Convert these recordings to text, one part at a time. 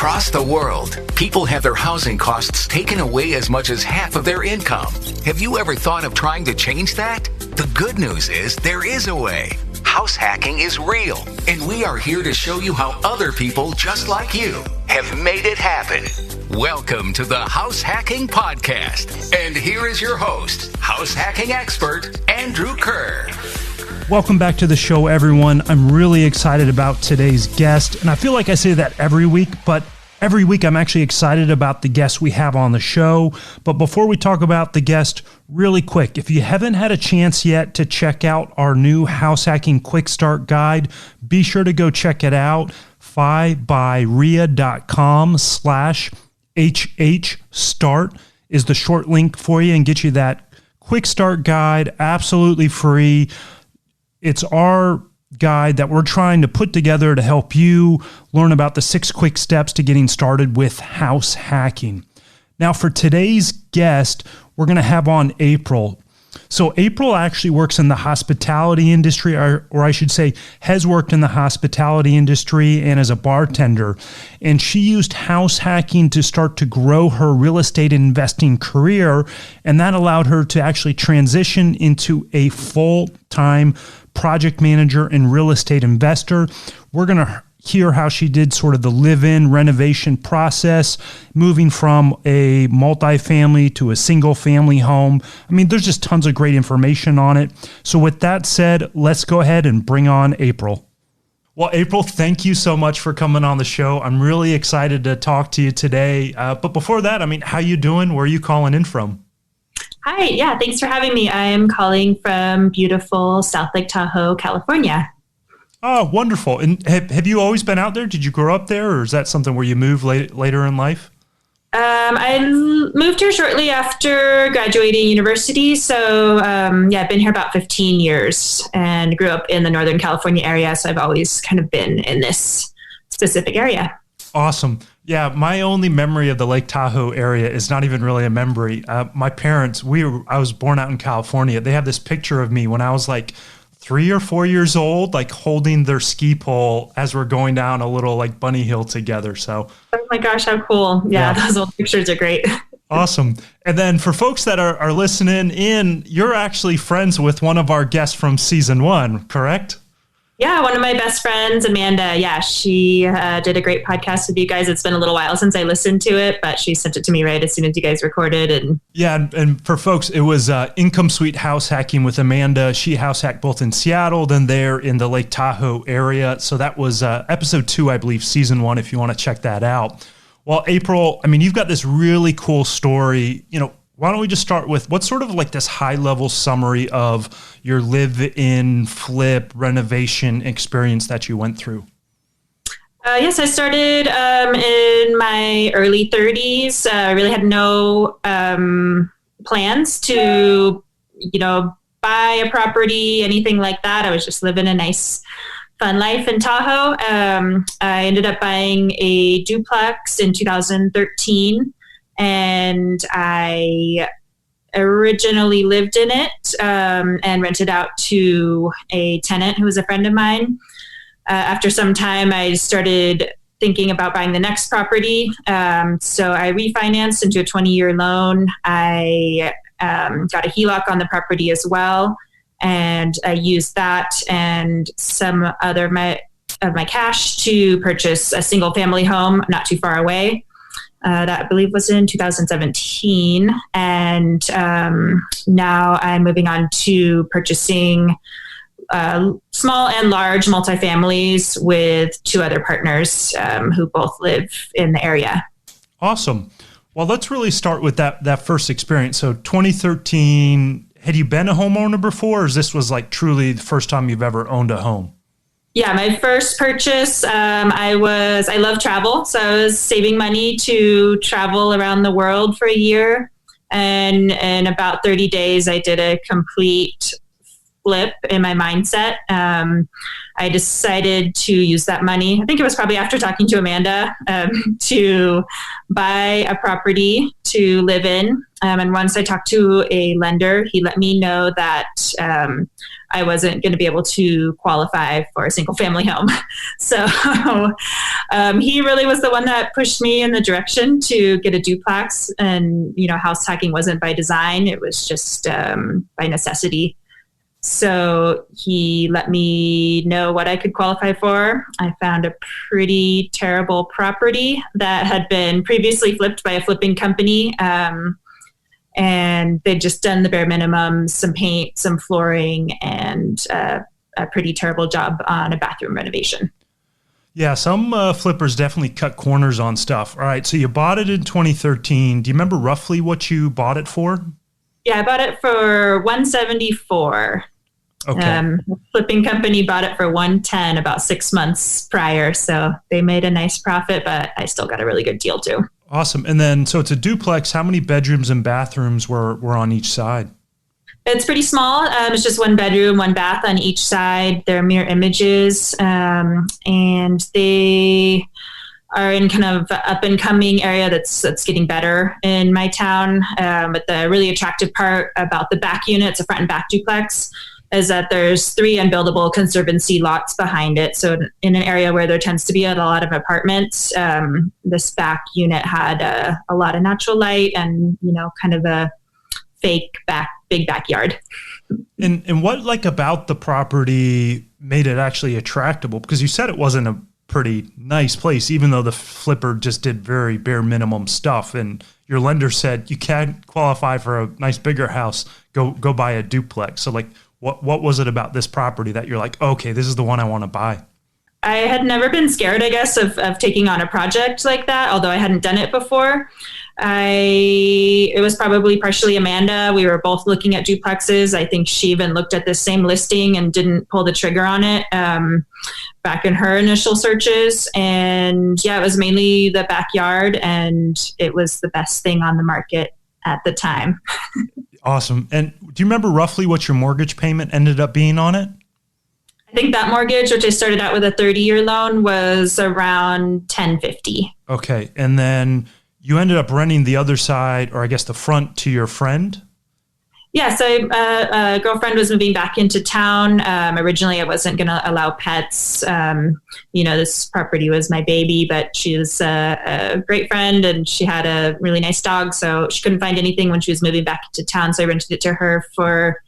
Across the world, people have their housing costs taken away as much as half of their income. Have you ever thought of trying to change that? The good news is there is a way. House hacking is real, and we are here to show you how other people just like you have made it happen. Welcome to the House Hacking Podcast. And here is your host, house hacking expert, Andrew Kerr. Welcome back to the show, everyone. I'm really excited about today's guest, and I feel like I say that every week, but every week I'm actually excited about the guests we have on the show. But before we talk about the guest, really quick, if you haven't had a chance yet to check out our new house hacking quick start guide, be sure to go check it out. FiByRia.com/HHstart is the short link for you and get you that quick start guide absolutely free. It's our guide that we're trying to put together to help you learn about the 6 quick steps to getting started with house hacking. Now, for today's guest, we're going to have on April. So April actually works in the hospitality industry, or I should say has worked in the hospitality industry and as a bartender. And she used house hacking to start to grow her real estate investing career. And that allowed her to actually transition into a full-time project manager and real estate investor. We're going to hear how she did sort of the live-in renovation process, moving from a multifamily to a single-family home. I mean, there's just tons of great information on it. So with that said, let's go ahead and bring on April. Well, April, thank you so much for coming on the show. I'm really excited to talk to you today. But before that, I mean, how you doing? Where are you calling in from? Hi, yeah, thanks for having me. I am calling from beautiful South Lake Tahoe, California. Oh, wonderful. And have you always been out there? Did you grow up there, or is that something where you moved later in life? I moved here shortly after graduating university. So, I've been here about 15 years and grew up in the Northern California area. So I've always kind of been in this specific area. Awesome. Yeah, my only memory of the Lake Tahoe area is not even really a memory. My parents, I was born out in California. They have this picture of me when I was like 3 or 4 years old, like holding their ski pole as we're going down a little like bunny hill together. So, oh my gosh, how cool. Yeah. Those old pictures are great. Awesome. And then for folks that are listening in, you're actually friends with one of our guests from season 1, correct? Yeah, one of my best friends, Amanda. Yeah, she did a great podcast with you guys. It's been a little while since I listened to it, but she sent it to me right as soon as you guys recorded. And and for folks, it was Income Suite House Hacking with Amanda. She house hacked both in Seattle, then there in the Lake Tahoe area. So that was episode 2, I believe, season 1, if you want to check that out. Well, April, I mean, you've got this really cool story. You know, why don't we just start with what's sort of like this high-level summary of your live-in, flip, renovation experience that you went through? Yes, I started in my early 30s. I really had no plans to, buy a property, anything like that. I was just living a nice, fun life in Tahoe. I ended up buying a duplex in 2013. And I originally lived in it and rented out to a tenant who was a friend of mine. After some time, I started thinking about buying the next property. So I refinanced into a 20-year loan. I got a HELOC on the property as well. And I used that and some other of my cash to purchase a single family home not too far away. That I believe was in 2017. And now I'm moving on to purchasing small and large multifamilies with 2 other partners who both live in the area. Awesome. Well, let's really start with that first experience. So 2013, had you been a homeowner before, or this was like truly the first time you've ever owned a home? Yeah, my first purchase, I love travel. So I was saving money to travel around the world for a year. And in about 30 days, I did a complete flip in my mindset. I decided to use that money. I think it was probably after talking to Amanda, to buy a property to live in. And once I talked to a lender, he let me know that I wasn't going to be able to qualify for a single family home. So he really was the one that pushed me in the direction to get a duplex. And, house hacking wasn't by design. It was just by necessity. So he let me know what I could qualify for. I found a pretty terrible property that had been previously flipped by a flipping company. And they'd just done the bare minimum, some paint, some flooring, and a pretty terrible job on a bathroom renovation. Yeah, some flippers definitely cut corners on stuff. All right, so you bought it in 2013. Do you remember roughly what you bought it for? Yeah, I bought it for $174. Okay. The flipping company bought it for $110 about 6 months prior, so they made a nice profit, but I still got a really good deal too. Awesome. And then, so it's a duplex. How many bedrooms and bathrooms were on each side? It's pretty small. It's just one bedroom, one bath on each side. They're mirror images, and they are in kind of up and coming area that's getting better in my town. But the really attractive part about the back unit, it's a front and back duplex, is that there's 3 unbuildable conservancy lots behind it. So in an area where there tends to be a lot of apartments, this back unit had a lot of natural light and, kind of a fake big backyard. And what about the property made it actually attractable? Because you said it wasn't a pretty nice place, even though the flipper just did very bare minimum stuff. And your lender said you can't qualify for a nice bigger house. Go buy a duplex. So what was it about this property that you're like, okay, this is the one I want to buy? I had never been scared, I guess, of taking on a project like that, although I hadn't done it before. It was probably partially Amanda. We were both looking at duplexes. I think she even looked at the same listing and didn't pull the trigger on it back in her initial searches. And yeah, it was mainly the backyard, and it was the best thing on the market at the time. Awesome. And do you remember roughly what your mortgage payment ended up being on it? I think that mortgage, which I started out with a 30-year loan, was around $1,050. Okay. And then you ended up renting the other side, or I guess the front, to your friend? Yes, a girlfriend was moving back into town. Originally, I wasn't going to allow pets. This property was my baby, but she was a great friend, and she had a really nice dog, so she couldn't find anything when she was moving back into town. So I rented it to her for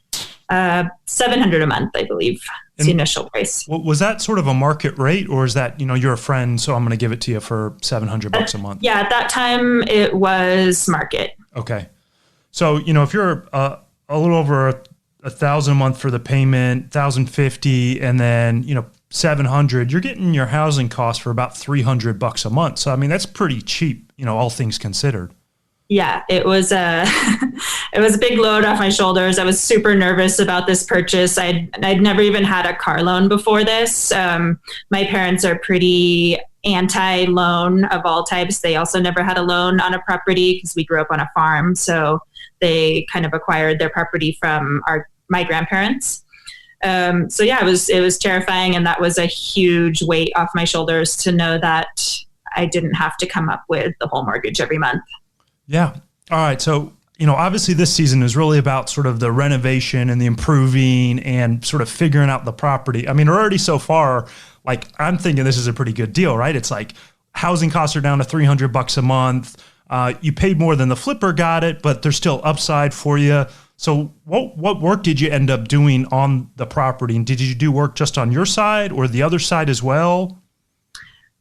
$700 a month, I believe. It's the initial price. Was that sort of a market rate, or is that, you're a friend, so I'm going to give it to you for $700 a month? Yeah, at that time it was market. Okay. So, if you're a little over $1,000 a month for the payment, $1,050, and then, $700, you're getting your housing cost for about $300 a month. So, that's pretty cheap, all things considered. Yeah, it was a big load off my shoulders. I was super nervous about this purchase. I'd never even had a car loan before this. My parents are pretty anti-loan of all types. They also never had a loan on a property because we grew up on a farm. So they kind of acquired their property from my grandparents. So yeah, it was terrifying, and that was a huge weight off my shoulders to know that I didn't have to come up with the whole mortgage every month. Yeah. All right. So, obviously this season is really about sort of the renovation and the improving and sort of figuring out the property. Already so far, I'm thinking this is a pretty good deal, right? It's like housing costs are down to $300 a month. You paid more than the flipper got it, but there's still upside for you. So what work did you end up doing on the property? And did you do work just on your side or the other side as well?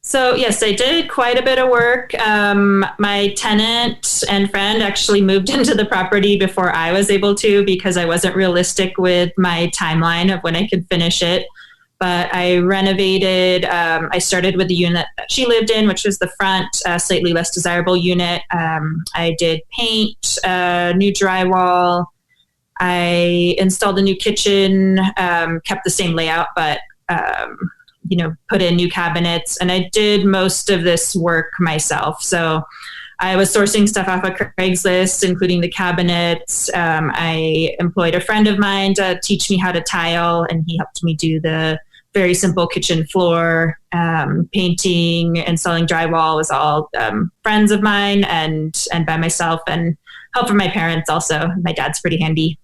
So yes, I did quite a bit of work. My tenant and friend actually moved into the property before I was able to, because I wasn't realistic with my timeline of when I could finish it. But I renovated. I started with the unit that she lived in, which was the front, slightly less desirable unit. I did paint, new drywall. I installed a new kitchen, kept the same layout, but put in new cabinets, and I did most of this work myself. So I was sourcing stuff off of Craigslist, including the cabinets. I employed a friend of mine to teach me how to tile, and he helped me do the very simple kitchen floor. Painting, installing drywall was all friends of mine and by myself, and help from my parents also. My dad's pretty handy.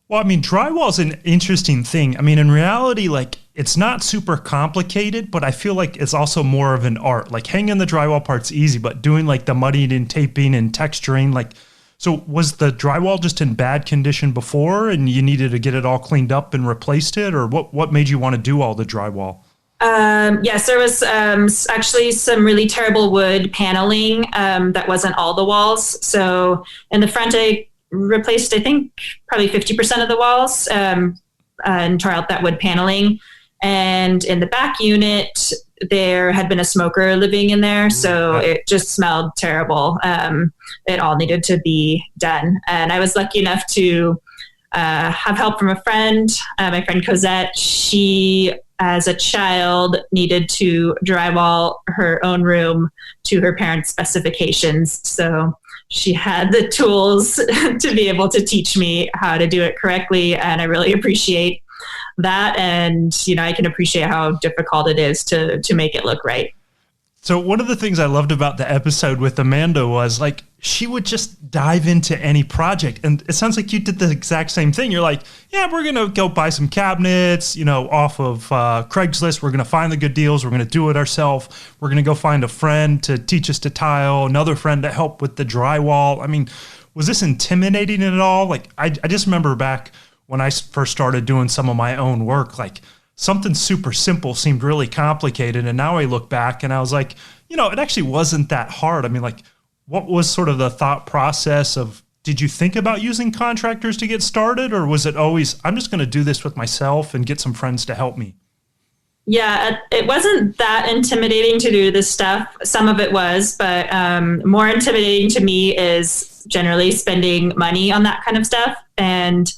Well, I mean, drywall is an interesting thing. I mean, in reality, like, it's not super complicated, but I feel like it's also more of an art. Like, hanging the drywall part's easy, but doing like the muddying and taping and texturing, like, so was the drywall just in bad condition before and you needed to get it all cleaned up and replaced it? Or what made you want to do all the drywall? Yes, there was actually some really terrible wood paneling that wasn't all the walls. So in the front, I replaced, I think, probably 50% of the walls and tore out that wood paneling. And in the back unit, there had been a smoker living in there, so it just smelled terrible. It all needed to be done. And I was lucky enough to have help from a friend, my friend Cosette. She, as a child, needed to drywall her own room to her parents' specifications. So she had the tools to be able to teach me how to do it correctly. And I really appreciate that. And, you know, I can appreciate how difficult it is to make it look right. So one of the things I loved about the episode with Amanda was, like, she would just dive into any project. And it sounds like you did the exact same thing. You're like, yeah, we're going to go buy some cabinets, you know, off of Craigslist. We're going to find the good deals. We're going to do it ourselves. We're going to go find a friend to teach us to tile, another friend to help with the drywall. I mean, was this intimidating at all? Like, I just remember back when I first started doing some of my own work, like, something super simple seemed really complicated. And now I look back and I was like, you know, it actually wasn't that hard. I mean, like, what was sort of the thought process of, did you think about using contractors to get started? Or was it always, I'm just going to do this with myself and get some friends to help me? Yeah, it wasn't that intimidating to do this stuff. Some of it was, but more intimidating to me is generally spending money on that kind of stuff. And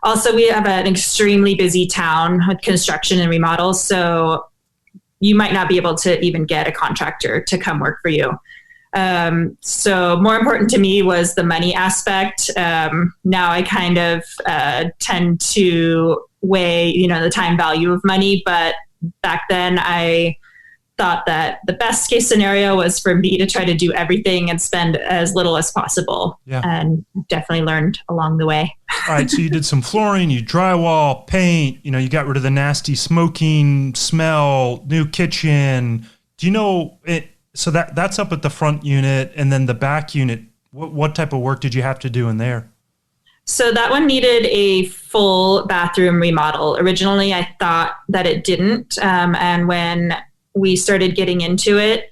also, we have an extremely busy town with construction and remodels, so you might not be able to even get a contractor to come work for you. So more important to me was the money aspect. Now I kind of tend to weigh, you know, the time value of money, but back then I thought that the best case scenario was for me to try to do everything and spend as little as possible. Yeah. And definitely learned along the way. All right. So you did some flooring, you drywall, paint, you know, you got rid of the nasty smoking smell, new kitchen. Do you know it? So that's up at the front unit, and then the back unit, what type of work did you have to do in there? So that one needed a full bathroom remodel. Originally, I thought that it didn't. And when we started getting into it,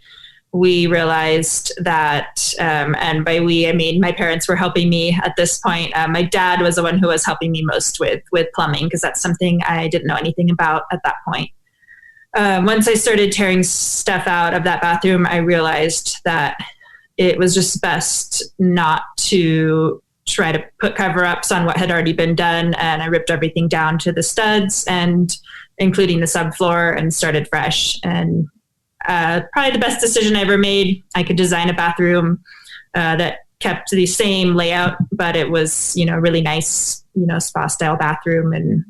we realized that, and by we, I mean my parents were helping me at this point. My dad was the one who was helping me most with plumbing, because that's something I didn't know anything about at that point. Once I started tearing stuff out of that bathroom, I realized that it was just best not to try to put cover-ups on what had already been done, and I ripped everything down to the studs, and including the subfloor, and started fresh. And probably the best decision I ever made. I could design a bathroom that kept the same layout, but it was, you know, really nice, you know, spa style bathroom, and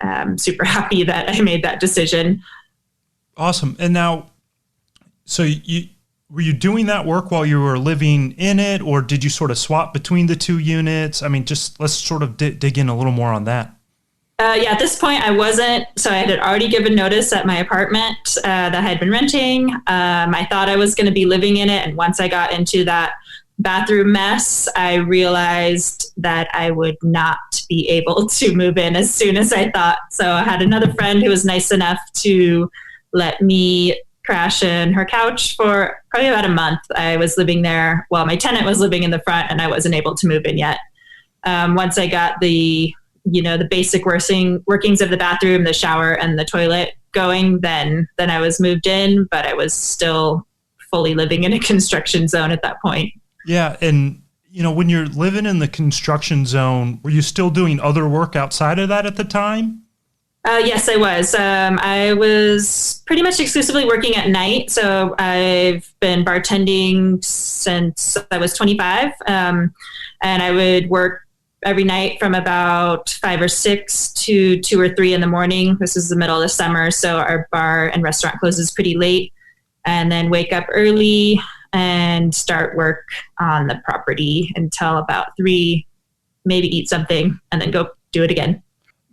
I'm super happy that I made that decision. Awesome. And now, so were you doing that work while you were living in it, or did you sort of swap between the two units? I mean, just let's sort of dig in a little more on that. Yeah, at this point I wasn't. So I had already given notice at my apartment that I had been renting. I thought I was going to be living in it. And once I got into that bathroom mess, I realized that I would not be able to move in as soon as I thought. So I had another friend who was nice enough to let me crash in her couch for probably about a month. I was living there while my tenant was living in the front, and I wasn't able to move in yet. Once I got the basic workings of the bathroom, the shower, and the toilet going, then I was moved in, but I was still fully living in a construction zone at that point. Yeah. And, you know, when you're living in the construction zone, were you still doing other work outside of that at the time? Yes, I was. I was pretty much exclusively working at night. So I've been bartending since I was 25. And I would work every night from about 5 or 6 to 2 or 3 in the morning. This is the middle of the summer. So our bar and restaurant closes pretty late, and then wake up early and start work on the property until about 3, maybe eat something, and then go do it again.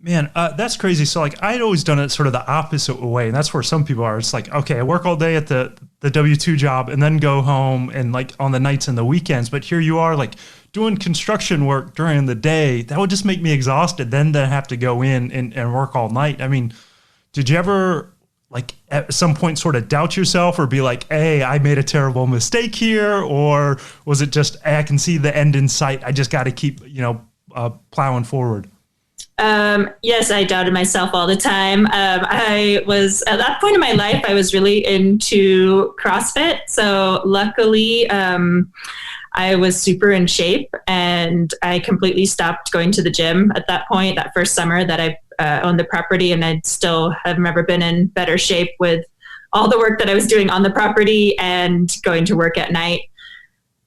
Man, that's crazy. So like I'd always done it sort of the opposite way. And that's where some people are. It's like, okay, I work all day at the W-2 job and then go home and like on the nights and the weekends. But here you are like doing construction work during the day. That would just make me exhausted then to have to go in and work all night. I mean, did you ever like at some point sort of doubt yourself or be like, hey, I made a terrible mistake here? Or was it just, hey, I can see the end in sight. I just got to keep, plowing forward? Yes, I doubted myself all the time. I was at that point in my life, I was really into CrossFit. So luckily, I was super in shape, and I completely stopped going to the gym at that point, that first summer that I owned the property. And I still have never been in better shape with all the work that I was doing on the property and going to work at night.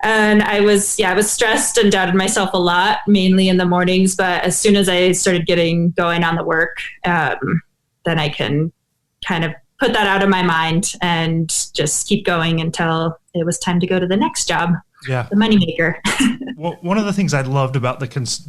And I was stressed and doubted myself a lot, mainly in the mornings. But as soon as I started getting going on the work, then I can kind of put that out of my mind and just keep going until it was time to go to the next job. Yeah. The moneymaker. Well, one of the things I loved about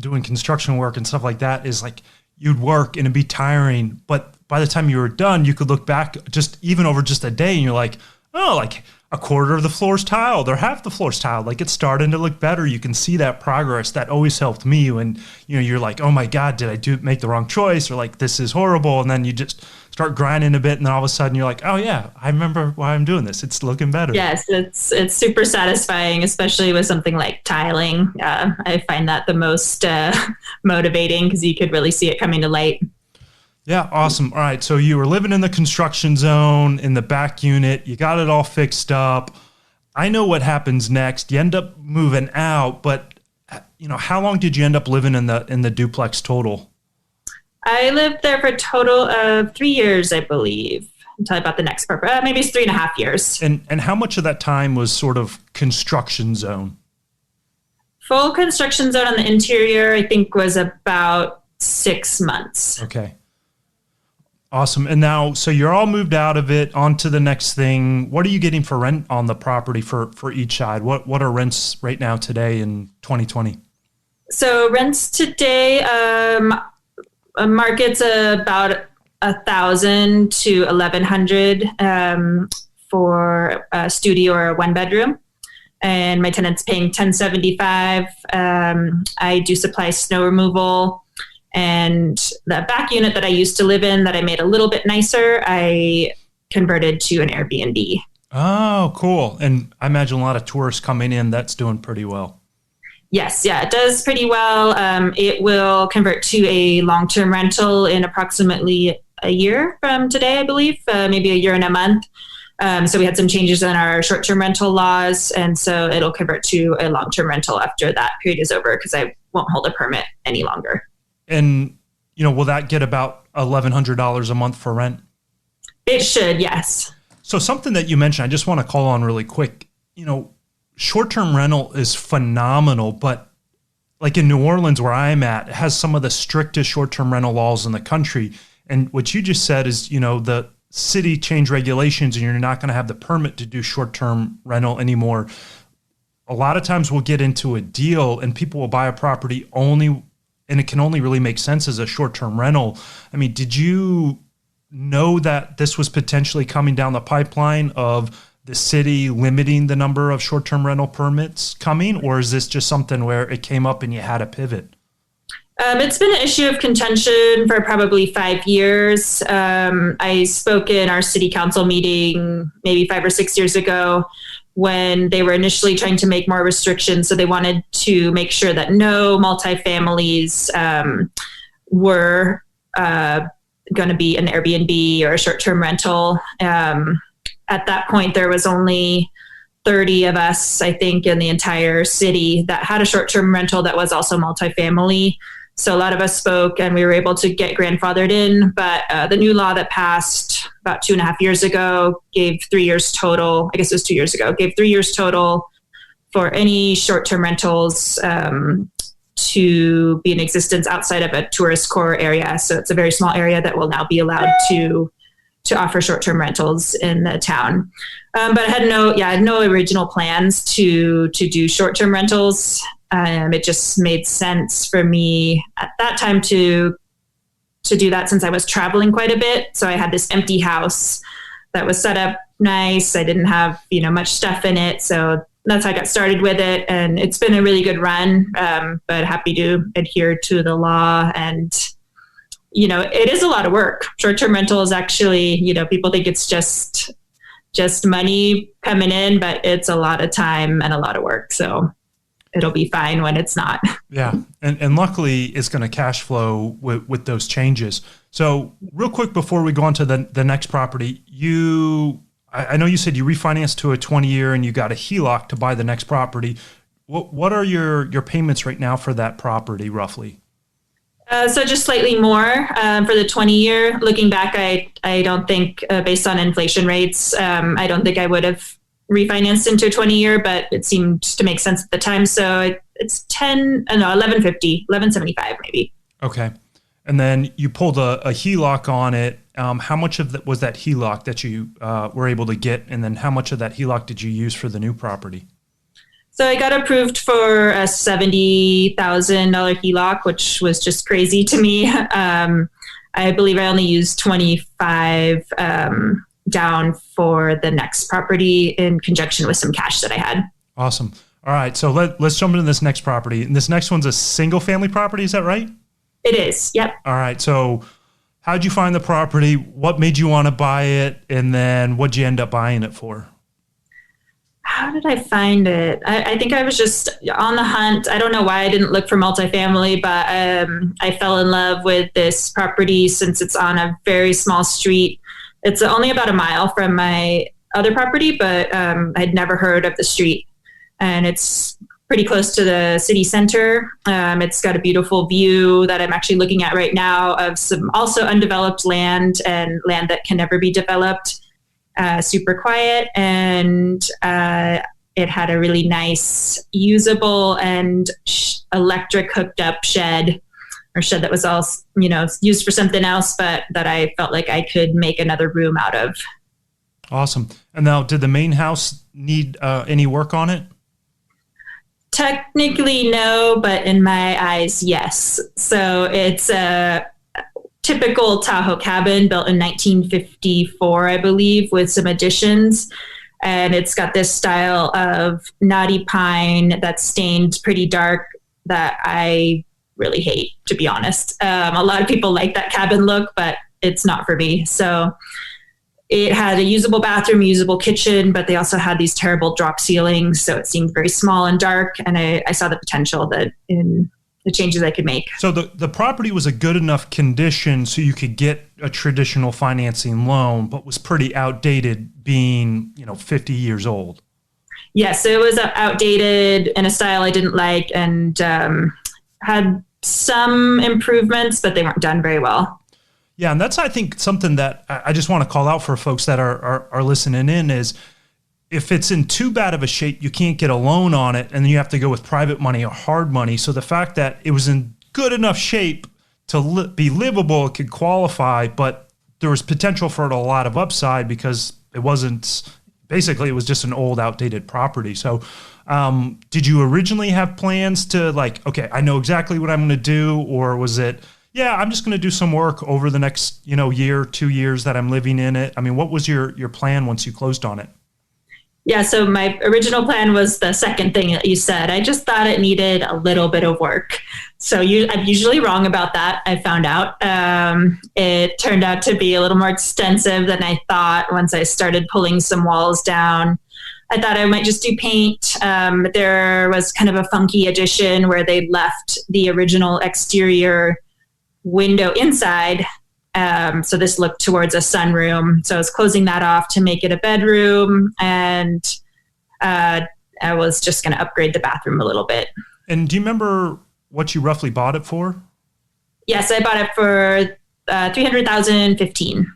doing construction work and stuff like that is like you'd work and it'd be tiring, but by the time you were done, you could look back just even over just a day and you're like, oh, like a quarter of the floor's tiled or half the floor's tiled. Like it's starting to look better. You can see that progress. That always helped me when, you're like, oh my God, did I make the wrong choice? Or like, this is horrible. And then you just start grinding a bit. And then all of a sudden you're like, oh yeah, I remember why I'm doing this. It's looking better. Yes. It's super satisfying, especially with something like tiling. I find that the most motivating because you could really see it coming to light. Yeah, awesome. All right, so you were living in the construction zone in the back unit. You got it all fixed up. I know what happens next. You end up moving out, but how long did you end up living in the duplex total? I lived there for a total of 3 years, I believe, until I bought the next property. Maybe it's 3.5 years. And how much of that time was sort of construction zone? Full construction zone on the interior, I think, was about 6 months. Okay. Awesome. And now, so you're all moved out of it, on to the next thing. What are you getting for rent on the property for each side? What are rents right now today in 2020? So rents today, market's about $1,000 to $1,100 for a studio or a 1-bedroom. And my tenant's paying $1,075. I do supply snow removal. And the back unit that I used to live in that I made a little bit nicer, I converted to an Airbnb. Oh, cool. And I imagine a lot of tourists coming in, that's doing pretty well. Yes, yeah, it does pretty well. It will convert to a long-term rental in approximately a year from today, I believe, maybe a year and a month. So we had some changes in our short-term rental laws, and so it'll convert to a long-term rental after that period is over because I won't hold a permit any longer. And, will that get about $1,100 a month for rent? It should, yes. So something that you mentioned, I just want to call on really quick. Short-term rental is phenomenal, but like in New Orleans where I'm at, it has some of the strictest short-term rental laws in the country. And what you just said is, the city changed regulations and you're not going to have the permit to do short-term rental anymore. A lot of times we'll get into a deal and people will buy a property and it can only really make sense as a short-term rental. I mean, did you know that this was potentially coming down the pipeline of the city limiting the number of short-term rental permits coming, or is this just something where it came up and you had to pivot? It's been an issue of contention for probably 5 years. I spoke in our city council meeting maybe 5 or 6 years ago when they were initially trying to make more restrictions. So they wanted to make sure that no multifamilies were going to be an Airbnb or a short-term rental. At that point, there was only 30 of us, I think, in the entire city that had a short-term rental that was also multifamily. So a lot of us spoke and we were able to get grandfathered in. But the new law that passed about 2.5 years ago gave 3 years total. I guess it was 2 years ago, gave 3 years total for any short-term rentals to be in existence outside of a tourist core area. So it's a very small area that will now be allowed to offer short-term rentals in the town. But I had no original plans to do short-term rentals. It just made sense for me at that time to do that since I was traveling quite a bit. So I had this empty house that was set up nice. I didn't have, much stuff in it. So that's how I got started with it. And it's been a really good run, but happy to adhere to the law. And, it is a lot of work. Short-term rental is actually, people think it's just money coming in, but it's a lot of time and a lot of work. So it'll be fine when it's not. Yeah. And luckily it's going to cash flow with those changes. So real quick, before we go on to the next property, I know you said you refinanced to a 20-year and you got a HELOC to buy the next property. What are your payments right now for that property roughly? So just slightly more for the 20-year. Looking back, I don't think, based on inflation rates, I don't think I would have refinanced into a 20-year, but it seemed to make sense at the time. So it's $11.75 maybe. Okay. And then you pulled a HELOC on it. How much of that was that HELOC that you were able to get? And then how much of that HELOC did you use for the new property? So I got approved for a $70,000 HELOC, which was just crazy to me. I believe I only used 25 down for the next property in conjunction with some cash that I had. Awesome. All right. So let's jump into this next property. And this next one's a single family property. Is that right? It is. Yep. All right. So how'd you find the property? What made you want to buy it? And then what'd you end up buying it for? How did I find it? I think I was just on the hunt. I don't know why I didn't look for multifamily, but I fell in love with this property since it's on a very small street. It's only about a mile from my other property, but I'd never heard of the street. And it's pretty close to the city center. It's got a beautiful view that I'm actually looking at right now of some also undeveloped land and land that can never be developed. Super quiet, and it had a really nice, usable and electric hooked up shed that was all, used for something else, but that I felt like I could make another room out of. Awesome. And now, did the main house need any work on it? Technically, no, but in my eyes, yes. So it's a typical Tahoe cabin built in 1954, I believe, with some additions. And it's got this style of knotty pine that's stained pretty dark that I really hate, to be honest. A lot of people like that cabin look, but it's not for me. So it had a usable bathroom, usable kitchen, but they also had these terrible drop ceilings. So it seemed very small and dark. And I saw the potential that in the changes I could make. So the property was a good enough condition so you could get a traditional financing loan, but was pretty outdated being, 50 years old. Yes, it was outdated in a style I didn't like and had some improvements, but they weren't done very well. Yeah, and that's, I think, something that I just want to call out for folks that are listening in is if it's in too bad of a shape, you can't get a loan on it, and then you have to go with private money or hard money. So the fact that it was in good enough shape to be livable, it could qualify, but there was potential for a lot of upside because it was just an old, outdated property. So did you originally have plans to okay, I know exactly what I'm going to do, or was it, yeah, I'm just going to do some work over the next, year, 2 years that I'm living in it? I mean, what was your plan once you closed on it? Yeah, so my original plan was the second thing that you said. I just thought it needed a little bit of work. So I'm usually wrong about that, I found out. It turned out to be a little more extensive than I thought once I started pulling some walls down. I thought I might just do paint. There was kind of a funky addition where they left the original exterior window inside. So this looked towards a sunroom. So I was closing that off to make it a bedroom. And I was just going to upgrade the bathroom a little bit. And do you remember what you roughly bought it for? Yes, I bought it for $300,015.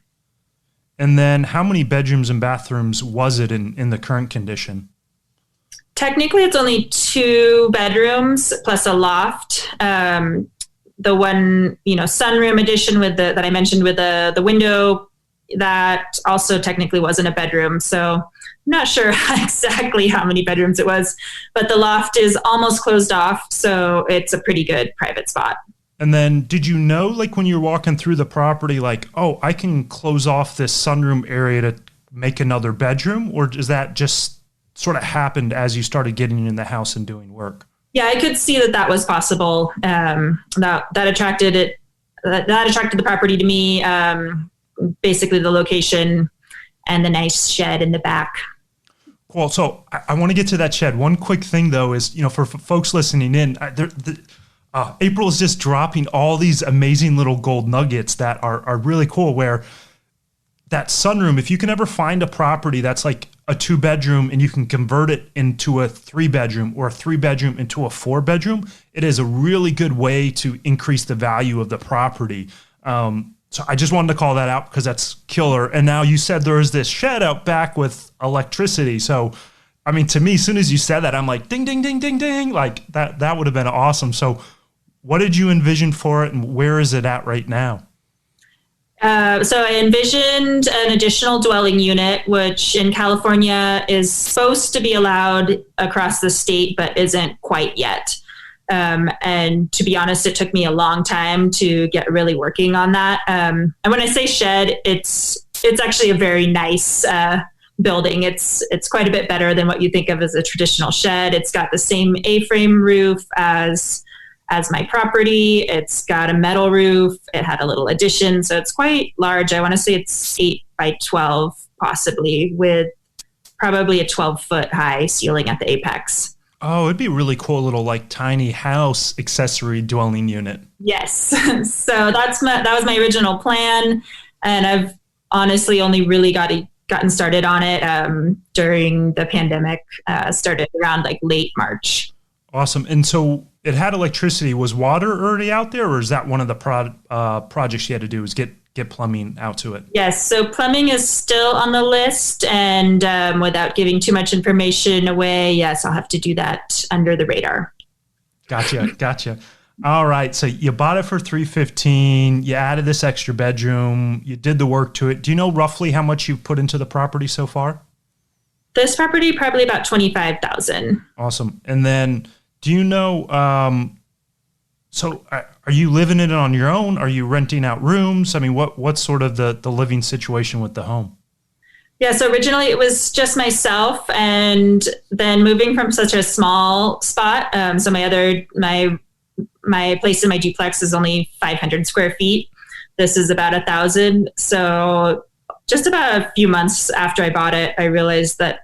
And then how many bedrooms and bathrooms was it in the current condition? Technically, it's only 2 bedrooms plus a loft. The one, sunroom addition that I mentioned with the window, that also technically wasn't a bedroom. So I'm not sure exactly how many bedrooms it was, but the loft is almost closed off. So it's a pretty good private spot. And then did you know, like when you're walking through the property, like, oh, I can close off this sunroom area to make another bedroom? Or is that just sort of happened as you started getting in the house and doing work? Yeah, I could see that was possible. That attracted it. That attracted the property to me. Basically, the location and the nice shed in the back. Cool. So I want to get to that shed. One quick thing, though, is for folks listening in, April is just dropping all these amazing little gold nuggets that are really cool. Where that sunroom, if you can ever find a property that's like a 2-bedroom and you can convert it into a 3-bedroom or a 3-bedroom into a 4-bedroom, it is a really good way to increase the value of the property. So I just wanted to call that out because that's killer. And now you said there's this shed out back with electricity. So, I mean, to me, as soon as you said that, I'm like, ding, ding, ding, ding, ding. Like that would have been awesome. So what did you envision for it and where is it at right now? So I envisioned an additional dwelling unit, which in California is supposed to be allowed across the state, but isn't quite yet. And to be honest, it took me a long time to get really working on that. And when I say shed, it's actually a very nice building. It's quite a bit better than what you think of as a traditional shed. It's got the same A-frame roof as my property. It's got a metal roof. It had a little addition, so it's quite large. I want to say it's 8 by 12, possibly, with probably a 12-foot high ceiling at the apex. Oh, it'd be a really cool little like tiny house accessory dwelling unit. Yes. So that was my original plan. And I've honestly only really gotten started on it during the pandemic, started around like late March. Awesome. And so it had electricity. Was water already out there, or is that one of the projects you had to do is get plumbing out to it? Yes. So plumbing is still on the list, and without giving too much information away, yes, I'll have to do that under the radar. Gotcha. All right. So you bought it for $315. You added this extra bedroom. You did the work to it. Do you know roughly how much you've put into the property so far? This property, probably about $25,000. Awesome. And then do you know, so are you living in it on your own? Are you renting out rooms? I mean, what's sort of the living situation with the home? Yeah, so originally it was just myself, and then moving from such a small spot. So my place in my duplex is only 500 square feet. This is about 1,000. So just about a few months after I bought it, I realized that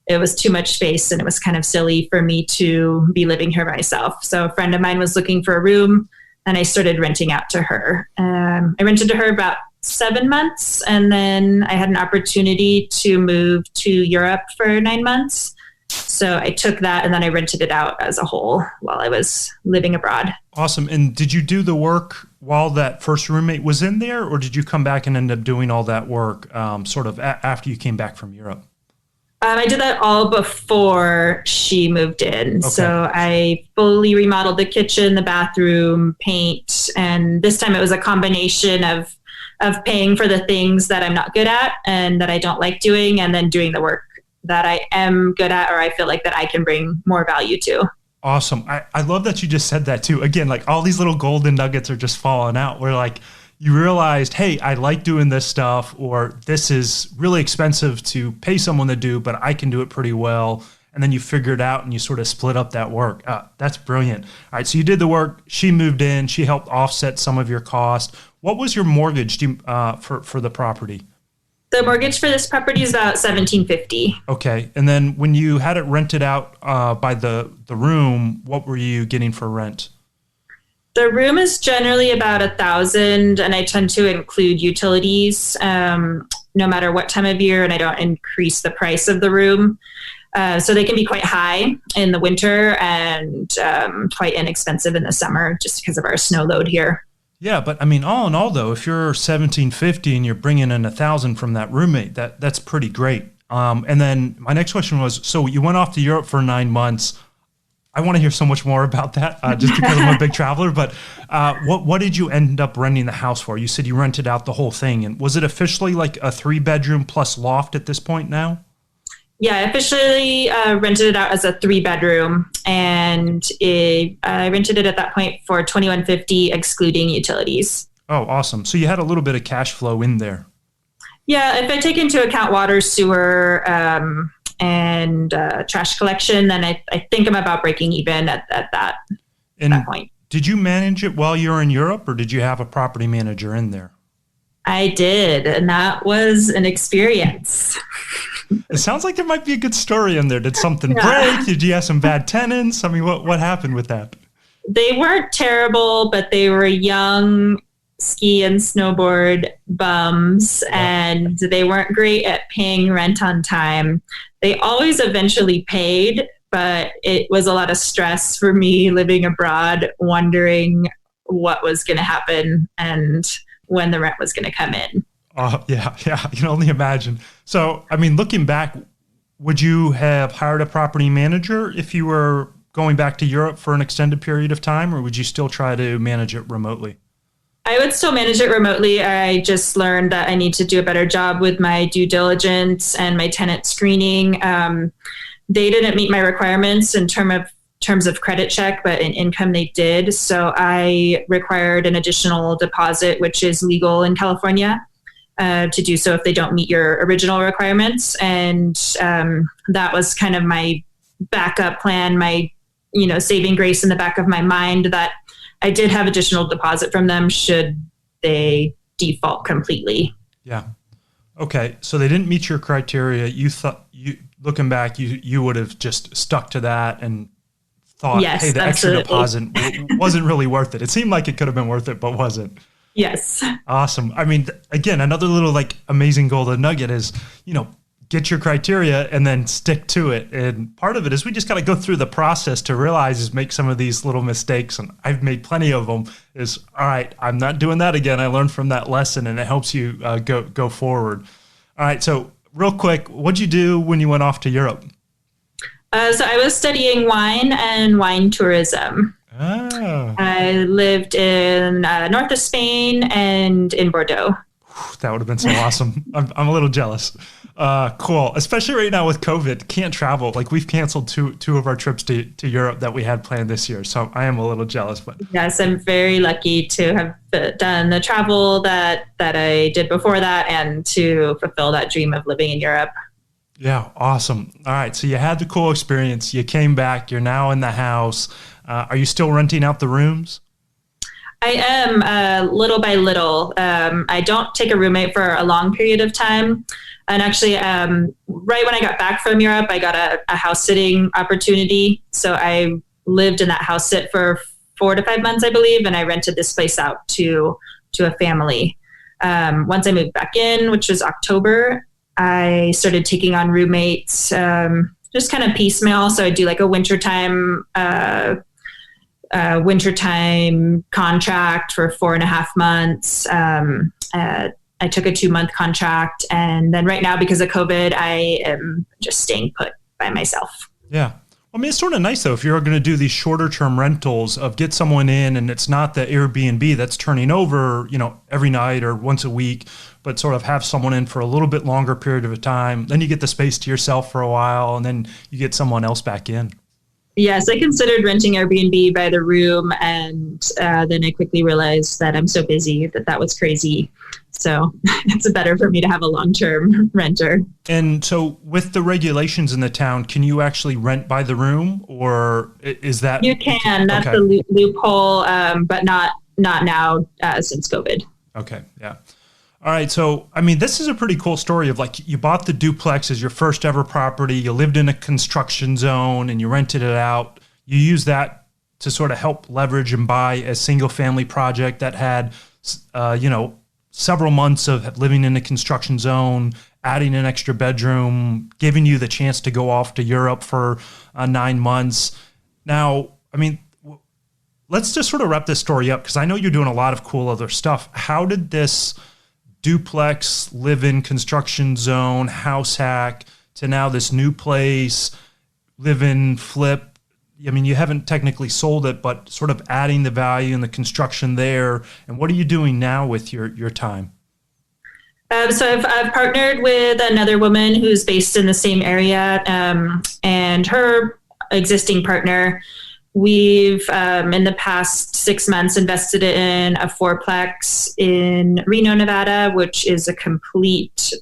it was too much space and it was kind of silly for me to be living here myself. So a friend of mine was looking for a room and I started renting out to her. I rented to her about 7 months, and then I had an opportunity to move to Europe for 9 months. So I took that and then I rented it out as a whole while I was living abroad. Awesome. And did you do the work while that first roommate was in there, or did you come back and end up doing all that work sort of after you came back from Europe? I did that all before she moved in. Okay. So I fully remodeled the kitchen, the bathroom, paint, and this time it was a combination of paying for the things that I'm not good at and that I don't like doing, and then doing the work that I am good at or I feel like that I can bring more value to. Awesome. I love that you just said that too. Again, like all these little golden nuggets are just falling out where like you realized, hey, I like doing this stuff, or this is really expensive to pay someone to do, but I can do it pretty well. And then you figure it out and you sort of split up that work. That's brilliant. All right. So you did the work. She moved in. She helped offset some of your cost. What was your mortgage for the property? The mortgage for this property is about $1,750. Okay. And then when you had it rented out by the room, what were you getting for rent? The room is generally about $1,000, and I tend to include utilities no matter what time of year, and I don't increase the price of the room. So they can be quite high in the winter and quite inexpensive in the summer just because of our snow load here. Yeah, but I mean, all in all, though, if you're 1750 and you're bringing in 1,000 from that roommate, that's pretty great. And then my next question was, so you went off to Europe for 9 months. I want to hear so much more about that, just because I'm a big traveler. But what did you end up renting the house for? You said you rented out the whole thing, and was it officially like a 3-bedroom plus loft at this point now? Yeah, I officially rented it out as a 3-bedroom, and I rented it at that point for $2,150 excluding utilities. Oh, awesome! So you had a little bit of cash flow in there. Yeah, if I take into account water, sewer, and trash collection, then I think I'm about breaking even at that point. Did you manage it while you were in Europe, or did you have a property manager in there? I did, and that was an experience. It sounds like there might be a good story in there. Did something break? Did you have some bad tenants? I mean, what happened with that? They weren't terrible, but they were young ski and snowboard bums, and they weren't great at paying rent on time. They always eventually paid, but it was a lot of stress for me living abroad, wondering what was going to happen and when the rent was going to come in. Yeah, I can only imagine. So, I mean, looking back, would you have hired a property manager if you were going back to Europe for an extended period of time, or would you still try to manage it remotely? I would still manage it remotely. I just learned that I need to do a better job with my due diligence and my tenant screening. They didn't meet my requirements in terms of credit check, but in income they did. So I required an additional deposit, which is legal in California, to do so if they don't meet your original requirements. And that was kind of my backup plan, my saving grace in the back of my mind, that I did have additional deposit from them should they default completely. Yeah. Okay. So they didn't meet your criteria. You thought, looking back, you would have just stuck to that and thought, yes, hey, the absolutely. extra deposit wasn't really worth it. It seemed like it could have been worth it, but wasn't. Yes. Awesome. I mean, again, another little amazing golden nugget is, get your criteria and then stick to it. And part of it is we just got to go through the process to realize is make some of these little mistakes. And I've made plenty of them is, all right, I'm not doing that again. I learned from that lesson and it helps you go forward. All right. So real quick, what'd you do when you went off to Europe? So I was studying wine and wine tourism. Oh. I lived in north of Spain and in Bordeaux. That would have been so awesome. I'm a little jealous. Cool. Especially right now with COVID, can't travel. We've canceled two of our trips to Europe that we had planned this year. So I am a little jealous. But yes, I'm very lucky to have done the travel that I did before that and to fulfill that dream of living in Europe. Yeah. Awesome. All right. So you had the cool experience. You came back. You're now in the house. Are you still renting out the rooms? I am, little by little. I don't take a roommate for a long period of time. And actually, right when I got back from Europe, I got a house sitting opportunity. So I lived in that house sit for 4 to 5 months, I believe, and I rented this place out to a family. Once I moved back in, which was October, I started taking on roommates, just kind of piecemeal. So I do a wintertime contract for 4.5 months. I took a 2-month contract. And then right now, because of COVID, I am just staying put by myself. Yeah. I mean, it's sort of nice, though, if you're going to do these shorter term rentals of get someone in and it's not the Airbnb that's turning over, every night or once a week, but sort of have someone in for a little bit longer period of time. Then you get the space to yourself for a while and then you get someone else back in. Yes, I considered renting Airbnb by the room, and then I quickly realized that I'm so busy that was crazy. So it's better for me to have a long-term renter. And so with the regulations in the town, can you actually rent by the room, or is that... You can. That's the loophole, but not now since COVID. Okay, yeah. All right. So, I mean, this is a pretty cool story of you bought the duplex as your first ever property. You lived in a construction zone and you rented it out. You used that to sort of help leverage and buy a single family project that had, several months of living in a construction zone, adding an extra bedroom, giving you the chance to go off to Europe for 9 months. Now, I mean, let's just sort of wrap this story up, because I know you're doing a lot of cool other stuff. How did this duplex, live-in construction zone, house hack, to now this new place, live-in flip? I mean, you haven't technically sold it, but sort of adding the value and the construction there. And what are you doing now with your time? So I've partnered with another woman who's based in the same area, and her existing partner. We've, in the past 6 months, invested in a fourplex in Reno, Nevada, which is a complete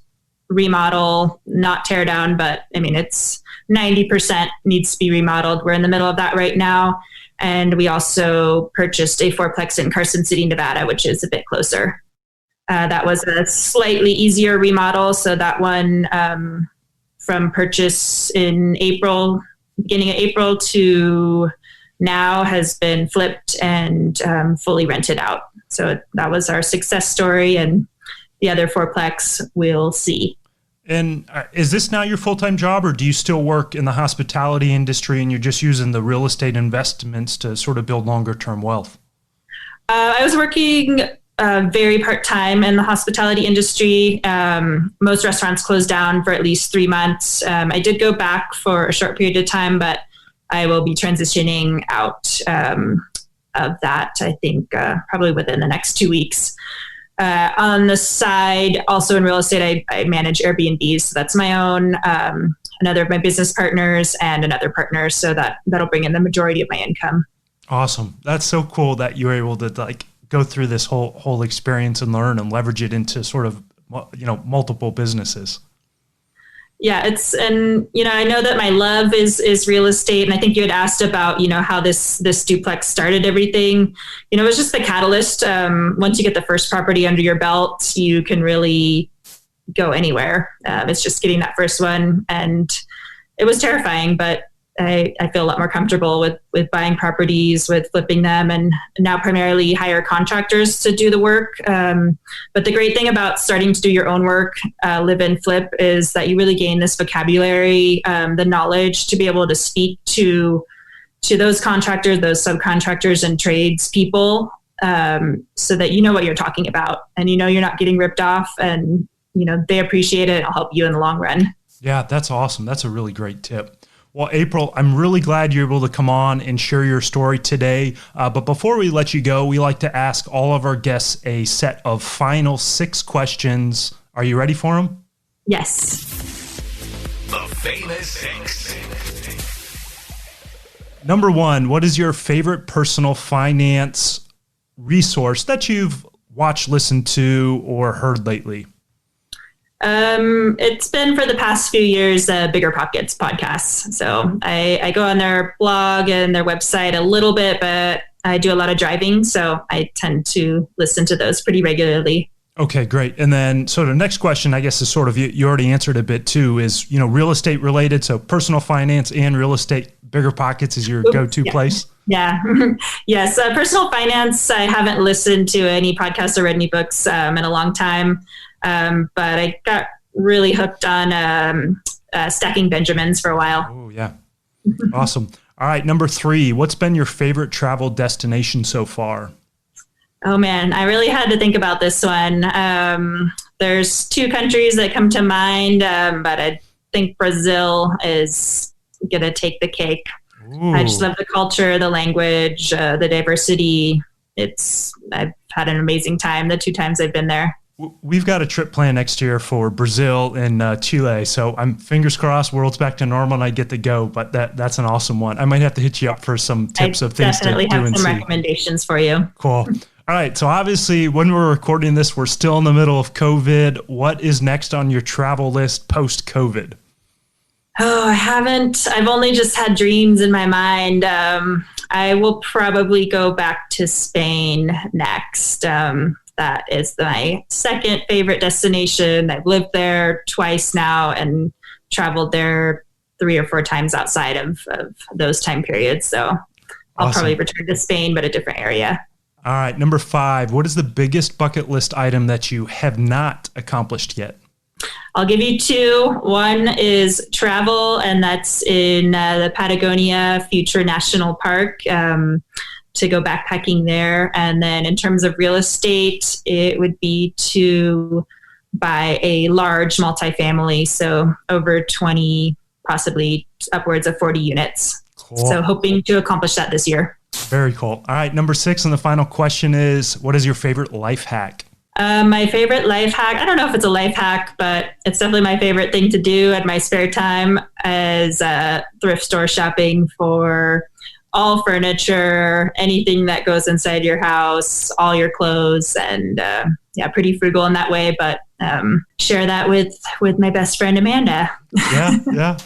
remodel, not tear down, but I mean, it's 90% needs to be remodeled. We're in the middle of that right now. And we also purchased a fourplex in Carson City, Nevada, which is a bit closer. That was a slightly easier remodel. So that one, from purchase in April, beginning of April to now, has been flipped and fully rented out. So that was our success story. And the other fourplex, we'll see. And is this now your full-time job, or do you still work in the hospitality industry and you're just using the real estate investments to sort of build longer-term wealth? I was working very part-time in the hospitality industry. Most restaurants closed down for at least 3 months. I did go back for a short period of time, but I will be transitioning out of that, I think, probably within the next 2 weeks. On the side, also in real estate, I manage Airbnbs. So that's my own, another of my business partners and another partner. So that'll bring in the majority of my income. Awesome. That's so cool that you're able to go through this whole experience and learn and leverage it into sort of, multiple businesses. Yeah, I know that my love is real estate. And I think you had asked about, how this duplex started everything. It was just the catalyst. Once you get the first property under your belt, you can really go anywhere. It's just getting that first one. And it was terrifying, but I feel a lot more comfortable with buying properties, with flipping them, and now primarily hire contractors to do the work. But the great thing about starting to do your own work, live and flip, is that you really gain this vocabulary, the knowledge to be able to speak to those contractors, those subcontractors and trades people, so that you know what you're talking about, and you're not getting ripped off, and they appreciate it and it'll help you in the long run. Yeah, that's awesome. That's a really great tip. Well, April, I'm really glad you're able to come on and share your story today. But before we let you go, we like to ask all of our guests a set of final 6 questions. Are you ready for them? Yes. The famous 6. Number 1, what is your favorite personal finance resource that you've watched, listened to, or heard lately? It's been for the past few years, Bigger Pockets podcast. So I go on their blog and their website a little bit, but I do a lot of driving, so I tend to listen to those pretty regularly. Okay, great. And then, so the next question, I guess, is sort of, you already answered a bit too, is, real estate related. So personal finance and real estate, Bigger Pockets is your go-to place. Yeah. Yes. Personal finance, I haven't listened to any podcasts or read any books in a long time. But I got really hooked on stacking Benjamins for a while. Oh, yeah. Awesome. All right. Number 3, what's been your favorite travel destination so far? Oh, man, I really had to think about this one. There's 2 countries that come to mind, but I think Brazil is going to take the cake. Ooh. I just love the culture, the language, the diversity. I've had an amazing time the 2 times I've been there. We've got a trip planned next year for Brazil and Chile. So I'm fingers crossed, world's back to normal and I get to go. But that's an awesome one. I might have to hit you up for some tips of things to do and see. Definitely have some recommendations for you. Cool. All right. So obviously, when we're recording this, we're still in the middle of COVID. What is next on your travel list post-COVID? Oh, I haven't. I've only just had dreams in my mind. I will probably go back to Spain next. That is my second favorite destination. I've lived there twice now and traveled there 3 or 4 times outside of those time periods. So I'll probably return to Spain, but a different area. All right. Number 5, what is the biggest bucket list item that you have not accomplished yet? I'll give you 2. One is travel, and that's in the Patagonia Future National Park. to go backpacking there. And then in terms of real estate, it would be to buy a large multifamily, so over 20, possibly upwards of 40 units. Cool. So hoping to accomplish that this year. Very cool. All right, number 6, and the final question is, what is your favorite life hack? My favorite life hack, I don't know if it's a life hack, but it's definitely my favorite thing to do at my spare time is thrift store shopping for all furniture, anything that goes inside your house, all your clothes, and pretty frugal in that way, but share that with my best friend, Amanda. Yeah.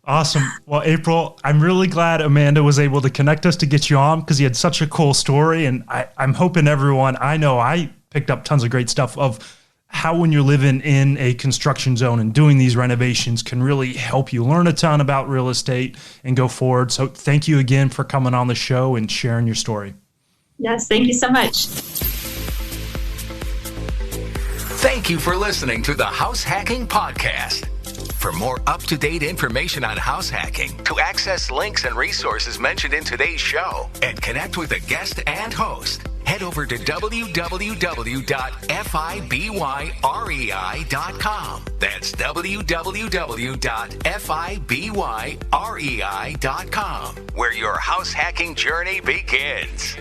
Awesome. Well, April, I'm really glad Amanda was able to connect us to get you on because you had such a cool story. And I'm hoping everyone, I know I picked up tons of great stuff of how when you're living in a construction zone and doing these renovations can really help you learn a ton about real estate and go forward. So thank you again for coming on the show and sharing your story. Yes, thank you so much. Thank you for listening to the House Hacking Podcast. For more up-to-date information on house hacking, to access links and resources mentioned in today's show, and connect with a guest and host, head over to www.fibrei.com. That's www.fibrei.com, where your house hacking journey begins.